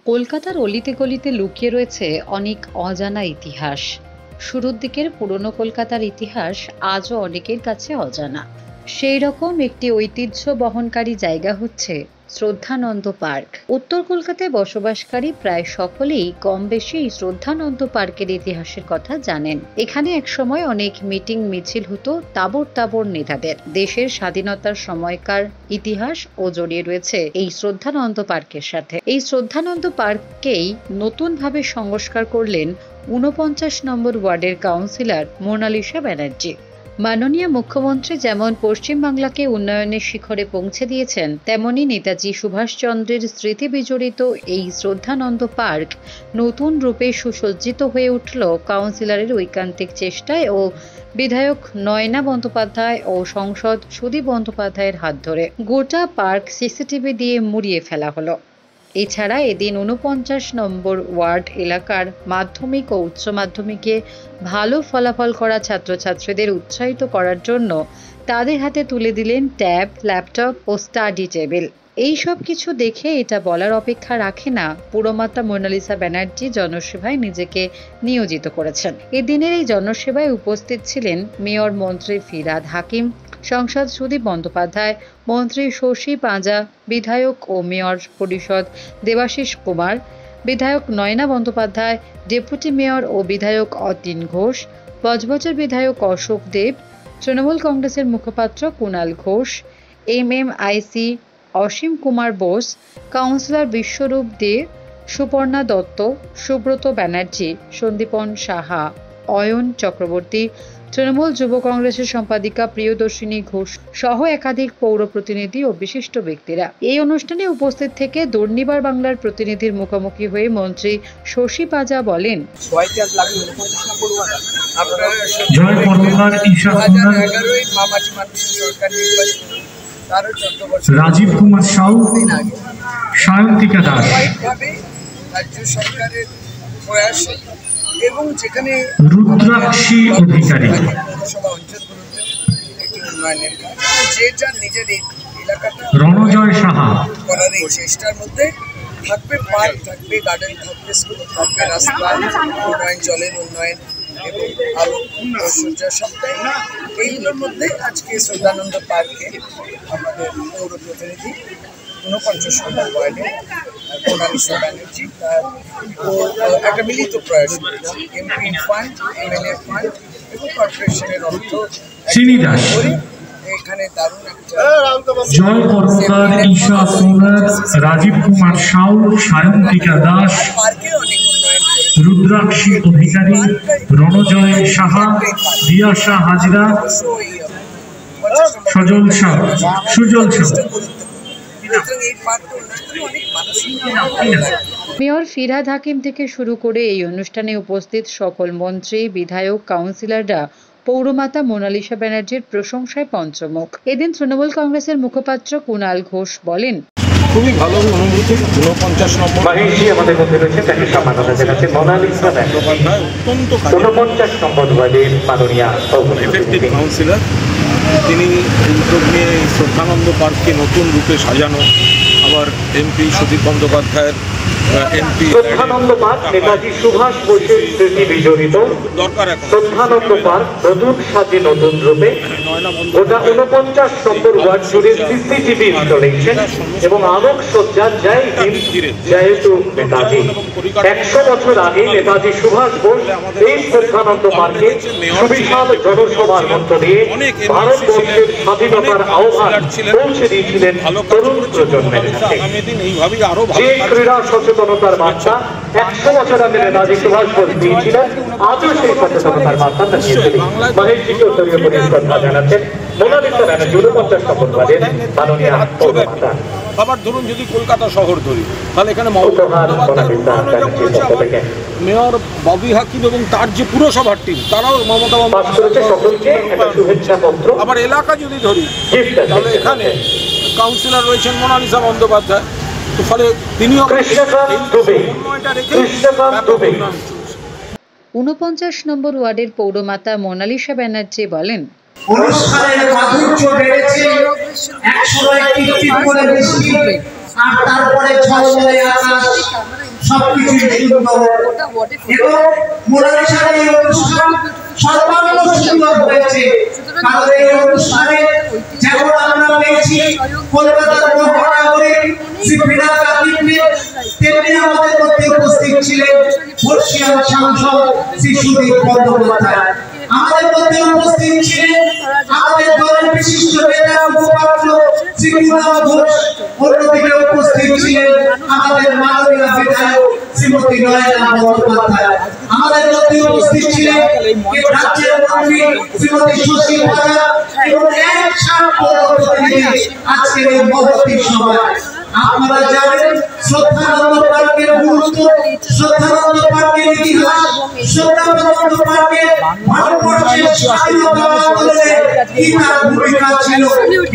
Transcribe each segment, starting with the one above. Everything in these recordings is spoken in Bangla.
কলকাতার অলিতে গলিতে লুকিয়ে রয়েছে অনেক অজানা ইতিহাস। শুরুর দিকের পুরনো কলকাতার ইতিহাস আজও অনেকের কাছে অজানা। সেই রকম একটি ঐতিহ্য বহনকারী জায়গা হচ্ছে শ্রদ্ধানন্দ পার্ক। উত্তর কলকাতায় বসবাসকারী প্রায় সকলেই কম বেশি এই শ্রদ্ধানন্দ পার্কের ইতিহাসের কথা জানেন। এখানে একসময় অনেক মিটিং মিছিল হতো তাবর তাবর নেতাদের। দেশের স্বাধীনতার সময়কার ইতিহাস ও জড়িয়ে রয়েছে এই শ্রদ্ধানন্দ পার্কের সাথে। এই শ্রদ্ধানন্দ পার্ককেই নতুনভাবে সংস্কার করলেন ৪৯ নম্বর ওয়ার্ডের কাউন্সিলর মোনালিসা ব্যানার্জি। মাননীয় মুখ্যমন্ত্রী যেমন পশ্চিমবাংলাকে উন্নয়নের শিখরে পৌঁছে দিয়েছেন, তেমনি নেতাজি সুভাষচন্দ্রের স্মৃতি বিজড়িত এই শ্রদ্ধানন্দ পার্ক নতুন রূপে সুসজ্জিত হয়ে উঠল কাউন্সিলরের ঐকান্তিক চেষ্টায় ও বিধায়ক নয়না বন্দ্যোপাধ্যায় ও সাংসদ সুদীপ বন্দ্যোপাধ্যায়ের হাত ধরে। গোটা পার্ক সিসিটিভি দিয়ে মুড়িয়ে ফেলা হলো। এছাড়া এদিন ৪৯ নম্বর ওয়ার্ড এলাকার মাধ্যমিক ও উচ্চ মাধ্যমিকে ভালো ফলাফল করা ছাত্রছাত্রীদের উৎসাহিত করার জন্য তাদের হাতে তুলে দিলেন ট্যাব, ল্যাপটপ ও স্টাডি টেবিল। এই সব কিছু দেখে এটা বলার অপেক্ষা রাখে না পুরমাতা মোনালিসা ব্যানার্জি জনসেবায় নিজেকে নিয়োজিত করেছেন। এদিনের এই জনসেবায় উপস্থিত ছিলেন মেয়র মন্ত্রী ফিরহাদ হাকিম, সাংসদ সুদীপ বন্দ্যোপাধ্যায়, মন্ত্রী শশী পাঁজা, বিধায়ক ও মেয়র পরিষদ দেবাশিস কুমার, বিধায়ক নয়না বন্দ্যোপাধ্যায়, ডেপুটি মেয়র ও বিধায়ক অতীন ঘোষ, বজবজের বিধায়ক অশোক দেব, তৃণমূল কংগ্রেসের মুখপাত্র কুণাল ঘোষ, MMIC অসীম কুমার বোস, কাউন্সিলর বিশ্বরূপ দে, সুপর্ণা দত্ত, সুব্রত ব্যানার্জি, সন্দীপন সাহা, অয়ন চক্রবর্তী, তৃণমূল যুব কংগ্রেসের সম্পাদিকা প্রিয়দর্শিনী ঘোষ সহ একাধিক পৌর প্রতিনিধি ও বিশিষ্ট ব্যক্তিরা। এই অনুষ্ঠানে উপস্থিত থেকে দুর্নিবার বাংলার প্রতিনিধির মুখোমুখি হয়ে মন্ত্রী শশী পাঁজা বলেন, রাজীব কুমার সাউ, সায়ন্তিকা দাস রাজ্য সরকারের প্রয়াসে এবং যেখানে রুদ্রাক্ষী অধিকারী পৌরসভা অঞ্চলগুলোতে একটি উন্নয়নের কাজ যে যার নিজের এলাকাটা রণজয় সাহা করার এই চেষ্টার মধ্যে থাকবে পার্ক, থাকবে গার্ডেন, থাকবে স্কুল, থাকবে রাস্তা উন্নয়ন, জলের উন্নয়ন এবং আলো সূর্য সবটাই। এইগুলোর মধ্যে আজকে শ্রদ্ধানন্দ পার্কে আমাদের পৌর প্রতিনিধি ৪৯ নম্বর ওয়ার্ডে মোনালিসা ব্যানার্জি একটা মিলিত প্রয়াস করেছে। MP ফান্ড, MLA ফান্ড এবং কর্পোরেশনের অর্থ করে এখানে দারুণ একটা জয় কর্মকার, ঈশা সোনার, রাজীব কুমার সাউ, সায়ন্তিকা দাস, পার্কে অনেক উন্নয়ন রুদ্রাক্ষী অধিকারী, রণজয় সাহা, দিয়াশা হাজরা, সুজল সাহ। মেয়র ফিরহাদ হাকিম থেকে শুরু করে এই অনুষ্ঠানে উপস্থিত সকল মন্ত্রী, বিধায়ক, কাউন্সিলররা পৌরমাতা মোনালিসা ব্যানার্জির প্রশংসায় পঞ্চমুখ। এদিন তৃণমূল কংগ্রেসের মুখপাত্র কুণাল ঘোষ বলেন, খুবই ভালো অনুভূতি। ৪৯ নম্বর আমাদের মধ্যে রয়েছে তাকে সম্মাননা জানাতে মোনালিসা বন্দ্যোপাধ্যায় অত্যন্ত ৪৯ নম্বর ওয়ার্ডের মাননীয় এফেক্টিভ কাউন্সিলর। তিনি উদ্যোগ নিয়ে শ্রদ্ধানন্দ পার্ককে নতুন রূপে সাজানো, আবার MP সুদীপ বন্দ্যোপাধ্যায়ের MP শ্রদ্ধানন্দ পার্ক নেতাজি সুভাষ বোসের স্মৃতি বিজড়িত দরকার। শ্রদ্ধানন্দ পার্ক নতুন সাজে নতুন রূপে গোটা ৪৯ নম্বর ওয়ার্ড জুড়ে CCTV ইনস্টলেশন এবং আলোক সজ্জার জয় হিন্দ জয়তু নেতাজি। ১০০ বছর আগে নেতাজি সুভাষ বোস এই শ্রদ্ধানন্দ পার্কে সুবিশাল জনসভার মধ্য দিয়ে ভারতবর্ষের স্বাধীনতার আহ্বান পৌঁছে দিয়েছিলেন তরুণ প্রজন্মের কাছে। যে ক্রীড়া সচেতনতার বার্তা ১০০ বছর আগে নেতাজি সুভাষ বোস দিয়েছিলেন, আজও সেই সচেতনতার বার্তা দিয়েছিলেন। মহেশজিকে উত্তরীয় করে শ্রদ্ধা জানাচ্ছেন মোনালিসা ব্যানার্জি ৪৯ নম্বর ওয়ার্ডের মাননীয় পৌরমাতা। আবার ধরুন যদি কলকাতা শহর ধরি, তাহলে এখানে মেয়র ববি হাকিম এবং তার যে পুরসভার টিম, তারাও মমতা আবার এলাকা যদি ধরি, তাহলে এখানে কাউন্সিলর রয়েছেন মোনালিসা বন্দ্যোপাধ্যায়। তো ফলে তিনিও ৪৯ নম্বর ওয়ার্ডের পৌরমাতা মোনালিসা ব্যানার্জি বলেন, অনুষ্ঠানের মাধুর্য বেড়েছে, একসময় কৃত্রিম করে বৃষ্টি আর তারপরে ঝলমলে আকাশ, সবকিছু সুন্দর এবং মোনালিসার এই অনুষ্ঠান সর্বাঙ্গ সুন্দর হয়েছে। কারণ এই অনুষ্ঠানে যেমন আমরা পেয়েছি কলকাতার মহানগরে শ্রী বিরাট কাকিমকে, তেমনি আমাদের মধ্যে উপস্থিত ছিলেন বর্ষিয়ান সাংসদ শ্রী সুদীপ বন্দ্যোপাধ্যায়। আমাদের মধ্যে উপস্থিত ছিলেন আমাদের দলের বিশিষ্ট নেতা মুখপাত্র শ্রী কুণাল ঘোষ। অন্যদিকে উপস্থিত ছিলেন আমাদের মাননীয় বিধায়ক শ্রীমতী নয়না বন্দ্যোপাধ্যায়। আমাদের মধ্যে উপস্থিত ছিলেন রাজ্যের মন্ত্রী শ্রীমতী সুশীল পাজা এবং এক সাংসদ প্রতিনিধি আজকের এই মহতী সভায়। আপনারা জানেন শ্রদ্ধানন্দ পার্কের গুরুত্ব, শ্রদ্ধানন্দ পার্কের ইতিহাস, শ্রদ্ধানন্দ পার্কের ভারতবর্ষের স্বাধীনতা আন্দোলনে কি তার ভূমিকা ছিল।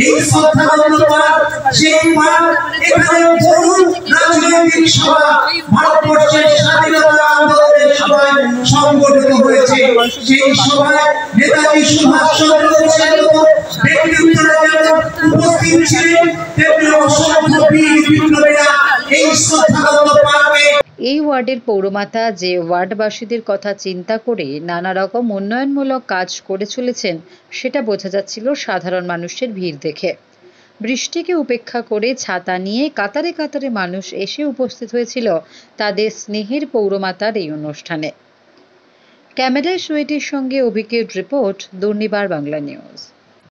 এই শ্রদ্ধানন্দ পার্ক সেই পার্ক, এখানে বহু রাজনৈতিক সভা ভারতবর্ষের স্বাধীনতা আন্দোলনের সভায় সংগঠিত হয়েছে। সেই সভায় নেতাজি সুভাষচন্দ্র বোসের মতো ব্যক্তিত্বরা যেমন উপস্থিত ছিলেন, তেমনি অসংখ্য বীর বিপ্লবীরা এই শ্রদ্ধানন্দ পার্কে। এই ওয়ার্ডের পৌরমাতা যে ওয়ার্ডবাসীদের কথা চিন্তা করে নানা রকম উন্নয়নমূলক কাজ করে চলেছেন, সেটা বোঝা যাচ্ছিল সাধারণ মানুষের ভিড় দেখে। বৃষ্টিকে উপেক্ষা করে ছাতা নিয়ে কাতারে কাতারে মানুষ এসে উপস্থিত হয়েছিল তাদের স্নেহের পৌরমাতার এই অনুষ্ঠানে। ক্যামেরায় সুয়েটির সঙ্গে অভিকের রিপোর্ট, দুর্নিবার বাংলা নিউজ।